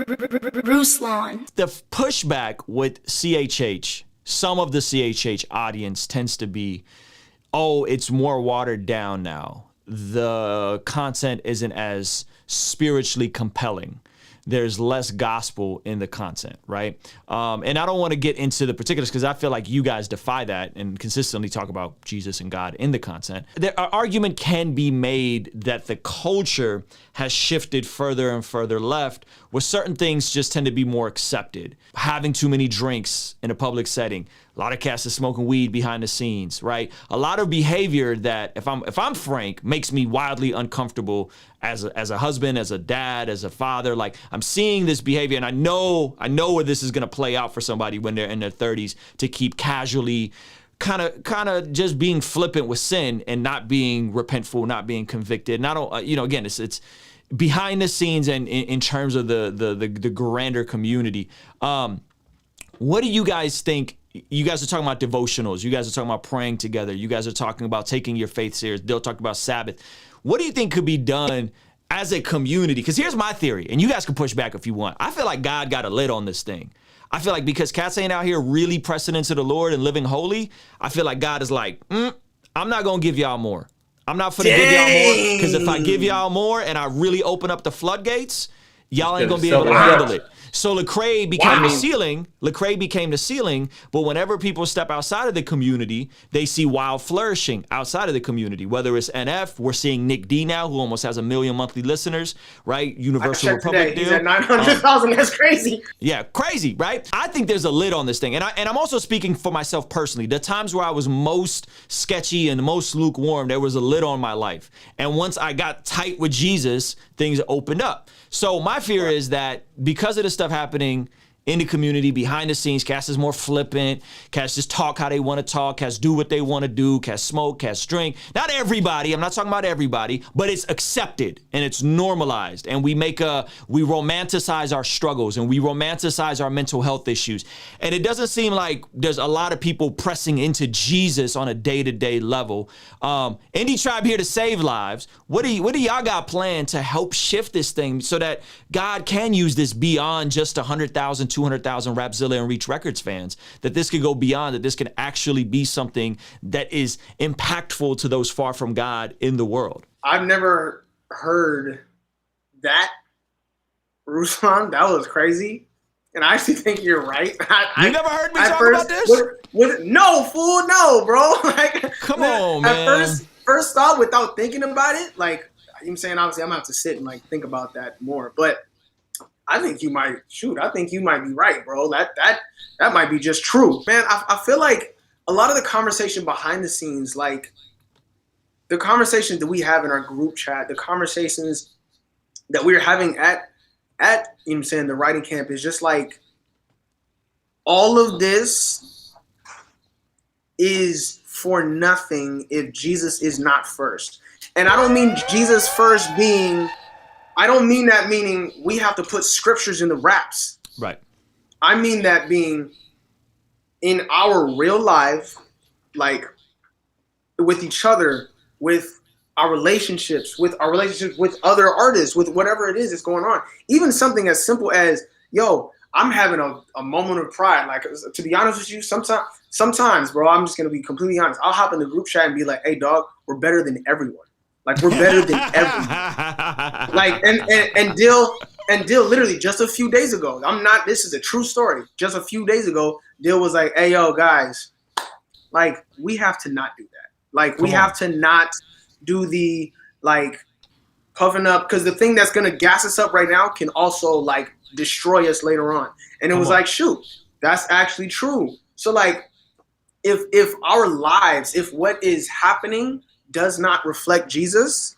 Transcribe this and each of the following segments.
Ruslan. The pushback with CHH, some of the CHH audience tends to be, oh, it's more watered down now. The content isn't as spiritually compelling. There's less gospel in the content, right? And I don't want to get into the particulars because I feel like you guys defy that and consistently talk about Jesus and God in the content. An argument can be made that the culture has shifted further and further left, where certain things just tend to be more accepted. Having too many drinks in a public setting, a lot of cats are smoking weed behind the scenes, right? A lot of behavior that, if I'm frank, makes me wildly uncomfortable as a husband, as a dad, as a father. Like, I'm seeing this behavior, and I know where this is gonna play out for somebody when they're in their 30s, to keep casually kind of just being flippant with sin and not being repentful, not being convicted. And I don't, again, it's behind the scenes and in terms of the grander community. What do you guys think? You guys are talking about devotionals. You guys are talking about praying together. You guys are talking about taking your faith serious. They'll talk about Sabbath. What do you think could be done as a community? Because here's my theory, and you guys can push back if you want. I feel like God got a lid on this thing. I feel like because cats ain't out here really pressing into the Lord and living holy, I feel like God is like, I'm not going to give y'all more. I'm not finna give y'all more, because if I give y'all more and I really open up the floodgates, y'all ain't gonna be able to handle it. So Lecrae became the ceiling. Lecrae became the ceiling. But whenever people step outside of the community, they see wild flourishing outside of the community. Whether it's NF, we're seeing Nick D now, who almost has 1 million monthly listeners, right? Universal Republic deal. He's at 900,000. That's crazy. Yeah, crazy, right? I think there's a lid on this thing. And I'm also speaking for myself personally. The times where I was most sketchy and most lukewarm, there was a lid on my life. And once I got tight with Jesus, things opened up. So my fear is that because of the stuff happening in the community, behind the scenes, cats is more flippant, cats just talk how they want to talk, cats do what they want to do, cats smoke, cats drink. Not everybody, I'm not talking about everybody, but it's accepted and it's normalized. And we romanticize our struggles and we romanticize our mental health issues. And it doesn't seem like there's a lot of people pressing into Jesus on a day-to-day level. Indie Tribe here to save lives. What do y'all got planned to help shift this thing so that God can use this beyond just 100,000, 200,000 Rapzilla and Reach Records fans, that this could go beyond, that this can actually be something that is impactful to those far from God in the world? I've never heard that, Ruslan. That was crazy. And I actually think you're right. You never heard me talk about this? No, fool, no, bro. Like, come on, man. At first thought, without thinking about it, like, I'm saying, obviously, I'm gonna have to sit and like think about that more. But I think you might be right, bro. That might be just true. Man, I feel like a lot of the conversation behind the scenes, like the conversations that we have in our group chat, the conversations that we're having at the writing camp, is just like all of this is for nothing if Jesus is not first. And I don't mean Jesus first being, I don't mean that meaning we have to put scriptures in the raps. Right. I mean that being in our real life, like with each other, with our relationships with other artists, with whatever it is that's going on. Even something as simple as, yo, I'm having a moment of pride. Like, to be honest with you, sometimes, bro, I'm just going to be completely honest. I'll hop in the group chat and be like, hey, dog, we're better than everyone. Like, we're better than everyone. Like, and Dill literally just a few days ago, this is a true story. Just a few days ago, Dill was like, hey, yo, guys, like, we have to not do that. Like, we have to not do the, like, puffing up, because the thing that's going to gas us up right now can also, like, destroy us later on. And it was like, shoot, that's actually true. So, like, if our lives, if what is happening does not reflect Jesus,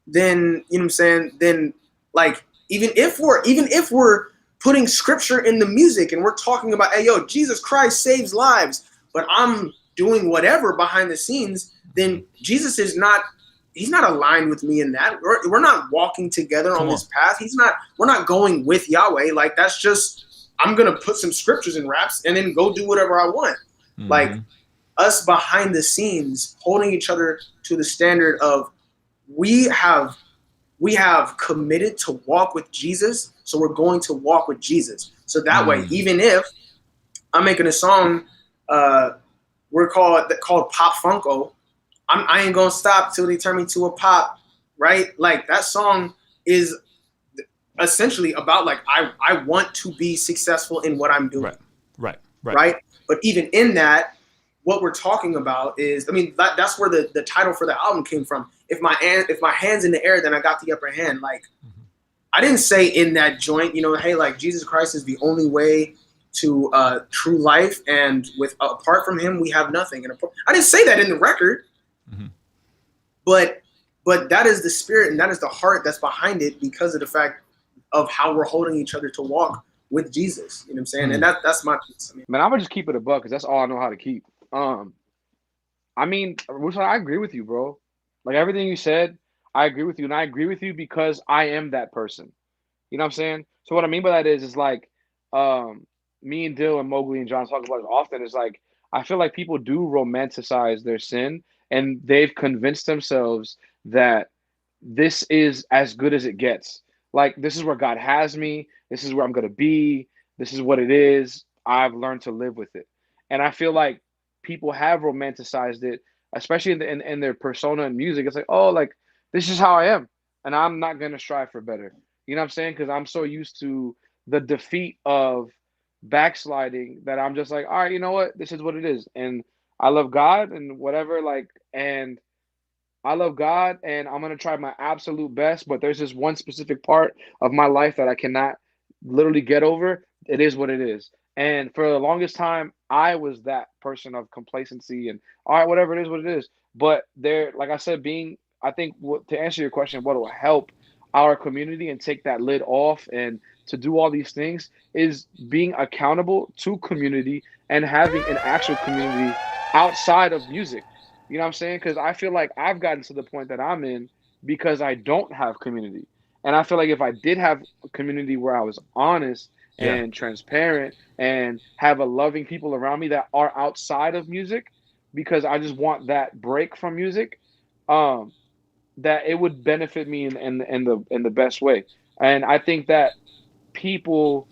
then, you know what I'm saying, then, like, even if we're putting scripture in the music and we're talking about, hey, yo, Jesus Christ saves lives, but I'm doing whatever behind the scenes, then Jesus is not, he's not aligned with me in that. We're not walking together on this path. We're not going with Yahweh. Like, that's just, I'm going to put some scriptures in raps and then go do whatever I want. Mm-hmm. Like, us behind the scenes, holding each other to the standard of we have committed to walk with Jesus So we're going to walk with Jesus. So that way, even if I'm making a song, we're called Pop Funko, I ain't gonna stop till they turn me to a pop, right? Like that song is essentially about like I want to be successful in what I'm doing. Right. But even in that, what we're talking about is, I mean, that's where the title for the album came from. If my hand's in the air, then I got the upper hand. Like I didn't say in that joint, you know, hey, like Jesus Christ is the only way to true life, and apart from him, we have nothing. And I didn't say that in the record, but that is the spirit and that is the heart that's behind it, because of the fact of how we're holding each other to walk with Jesus. You know what I'm saying? And that's my piece. I mean, man, I'm gonna just keep it a buck because that's all I know how to keep. I mean, Ruslan, I agree with you, bro. Like everything you said, I agree with you, and I agree with you because I am that person. You know what I'm saying? So what I mean by that is like, me and Dill and Mowgli and John talk about it often. Is like I feel like people do romanticize their sin, and they've convinced themselves that this is as good as it gets. Like this is where God has me. This is where I'm gonna be. This is what it is. I've learned to live with it, and I feel like people have romanticized it, especially in their persona and music. It's like, oh, like this is how I am, and I'm not gonna strive for better. You know what I'm saying? Because I'm so used to the defeat of backsliding that I'm just like, all right, you know what? This is what it is, and I love God and whatever. Like, and I love God, and I'm gonna try my absolute best. But there's this one specific part of my life that I cannot literally get over. It is what it is. And for the longest time, I was that person of complacency and all right, whatever it is, what it is. But there, like I said, I think to answer your question, what will help our community and take that lid off and to do all these things is being accountable to community and having an actual community outside of music. You know what I'm saying? Because I feel like I've gotten to the point that I'm in because I don't have community. And I feel like if I did have a community where I was honest and transparent and have a loving people around me that are outside of music, because I just want that break from music, that it would benefit me in the best way. And I think that people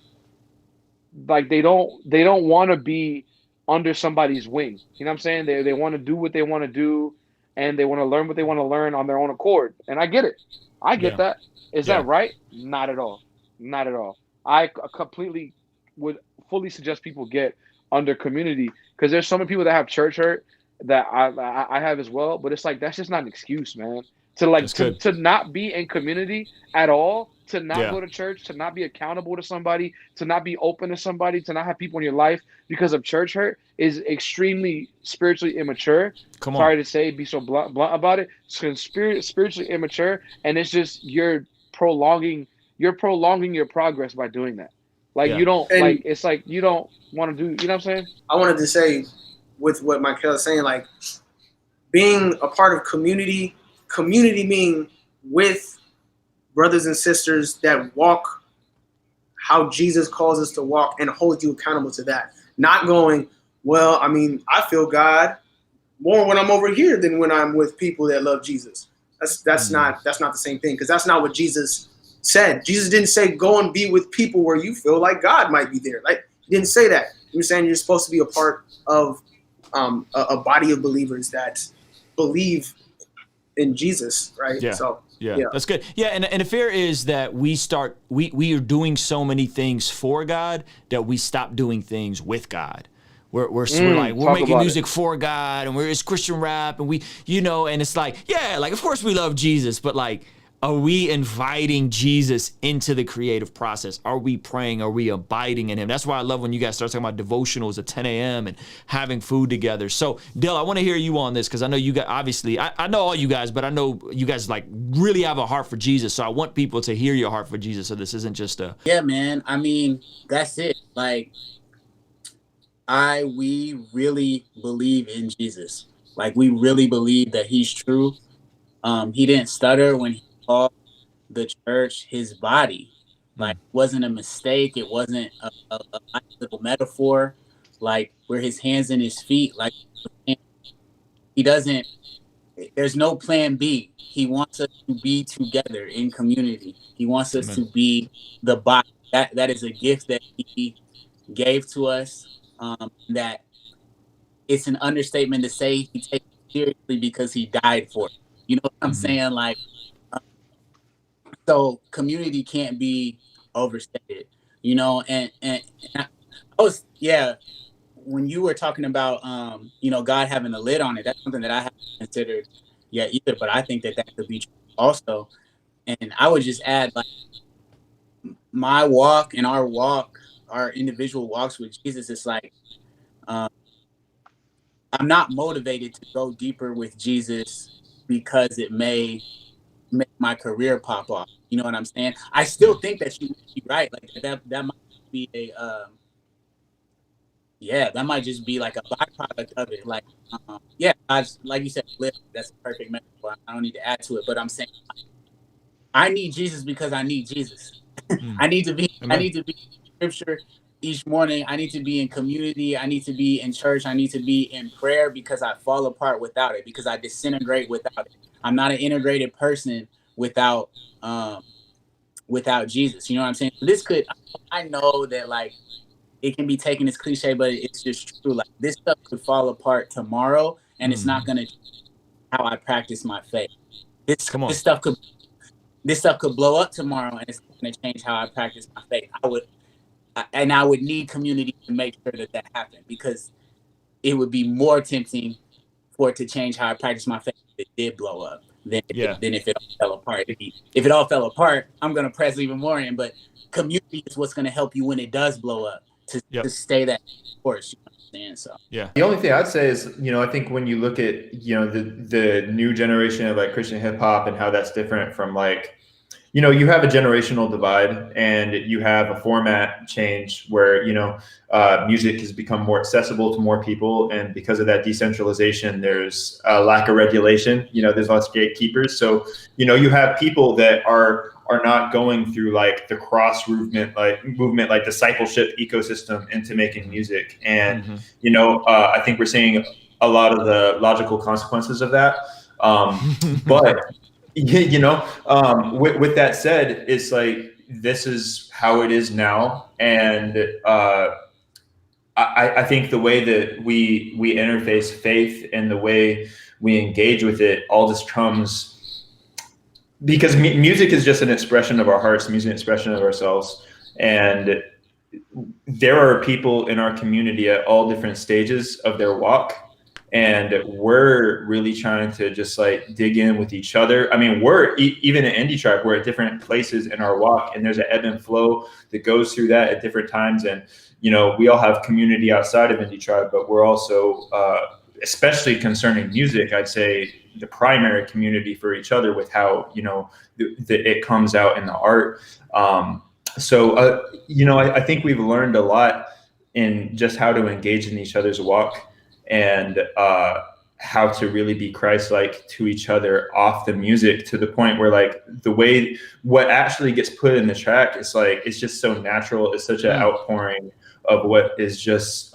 like they don't want to be under somebody's wing. You know what I'm saying? They want to do what they want to do, and they want to learn what they want to learn on their own accord. And I get it. I get that. Is that right? Not at all. Not at all. I completely would fully suggest people get under community, because there's so many people that have church hurt that I have as well. But it's like that's just not an excuse, man. To not be in community at all, to not go to church, to not be accountable to somebody, to not be open to somebody, to not have people in your life because of church hurt is extremely spiritually immature. Sorry to say, be so blunt about it. It's spiritually immature, and it's just you're prolonging your progress by doing that. Like you don't like it's like you don't want to do. You know what I'm saying? I wanted to say with what Michael is saying, like being a part of community meaning with brothers and sisters that walk how Jesus calls us to walk and hold you accountable to that. Not going, well, I mean, I feel God more when I'm over here than when I'm with people that love Jesus. That's not the same thing, because that's not what Jesus said. Jesus didn't say go and be with people where you feel like God might be there. Like he didn't say that. He was saying you're supposed to be a part of a body of believers that believe in Jesus, right? Yeah. So yeah, that's good. Yeah, and the fear is that we are doing so many things for God that we stop doing things with God. We're making music for God, and it's Christian rap, and and it's like, yeah, like of course we love Jesus, but like, are we inviting Jesus into the creative process? Are we praying? Are we abiding in him? That's why I love when you guys start talking about devotionals at 10 a.m. and having food together. So, Dill, I want to hear you on this, because I know you guys, obviously, I know all you guys, but I know you guys like really have a heart for Jesus. So I want people to hear your heart for Jesus. So this isn't just a... Yeah, man. I mean, that's it. Like, we really believe in Jesus. Like, we really believe that he's true. He didn't stutter when he called the church his body. Like, it wasn't a mistake. It wasn't a nice little metaphor. Like, we're his hands and his feet. Like, he doesn't there's no plan B. He wants us to be together in community. He wants us to be the body. That is a gift that he gave to us. That it's an understatement to say he takes it seriously because he died for it. You know what I'm saying? Like, so community can't be overstated. You know, and I was, yeah. When you were talking about, you know, God having a lid on it, that's something that I haven't considered yet either. But I think that could be true also. And I would just add, like, my walk and our walk, our individual walks with Jesus, is like, I'm not motivated to go deeper with Jesus because it may make my career pop off. You know what I'm saying? I still think that you would be right. Like that might be a yeah, that might just be like a byproduct of it. Like, yeah, like you said, that's a perfect metaphor. I don't need to add to it, but I'm saying I need Jesus because I need Jesus. I need to be in scripture each morning. I need to be in community. I need to be in church. I need to be in prayer because I fall apart without it, because I disintegrate without it. I'm not an integrated person without Jesus. You know what I'm saying? This could, I know that, like, it can be taken as cliche, but it's just true. Like, this stuff could fall apart tomorrow, and it's not going to change how I practice my faith. This stuff could blow up tomorrow, and it's going to change how I practice my faith. I would need community to make sure that happened, because it would be more tempting for it to change how I practice my faith if it did blow up than if it all fell apart. If it all fell apart, I'm going to press even more in. But community is what's going to help you when it does blow up to stay that course. You know what I'm saying? So yeah. The only thing I'd say is, you know, I think when you look at, you know, the new generation of like Christian hip hop and how that's different from, like, you know, you have a generational divide and you have a format change where, you know, music has become more accessible to more people. And because of that decentralization, there's a lack of regulation. You know, there's lots of gatekeepers. So, you know, you have people that are not going through like the cross movement, like discipleship ecosystem into making music. And, you know, I think we're seeing a lot of the logical consequences of that. But you know, with that said, it's like, this is how it is now. And I think the way that we interface faith and the way we engage with it all just comes because music is just an expression of our hearts, music, an expression of ourselves. And there are people in our community at all different stages of their walk. And we're really trying to just like dig in with each other. I mean, we're even in Indie Tribe, we're at different places in our walk, and there's an ebb and flow that goes through that at different times. And, you know, we all have community outside of Indie Tribe, but we're also, especially concerning music, I'd say the primary community for each other with how, you know, it comes out in the art. So, you know, I think we've learned a lot in just how to engage in each other's walk. And how to really be Christ-like to each other off the music, to the point where, like, the way what actually gets put in the track is like, it's just so natural. It's such an outpouring of what is just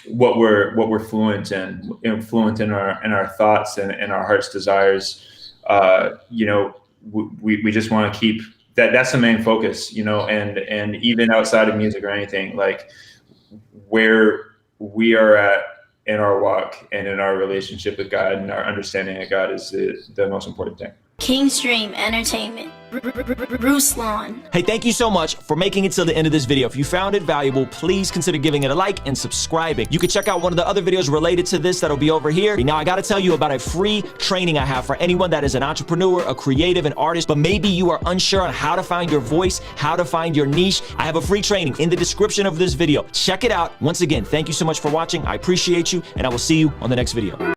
what we're fluent in, fluent in our thoughts and our heart's desires. You know, we just want to keep that. That's the main focus, you know, and even outside of music or anything, like where we are at in our walk and in our relationship with God and our understanding of God is the most important thing. Kingstream Entertainment. Ruslan. Hey, thank you so much for making it to the end of this video. If you found it valuable, please consider giving it a like and subscribing. You can check out one of the other videos related to this that'll be over here. Now, I gotta tell you about a free training I have for anyone that is an entrepreneur, a creative, an artist, but maybe you are unsure on how to find your voice, how to find your niche. I have a free training in the description of this video. Check it out. Once again, thank you so much for watching. I appreciate you, and I will see you on the next video.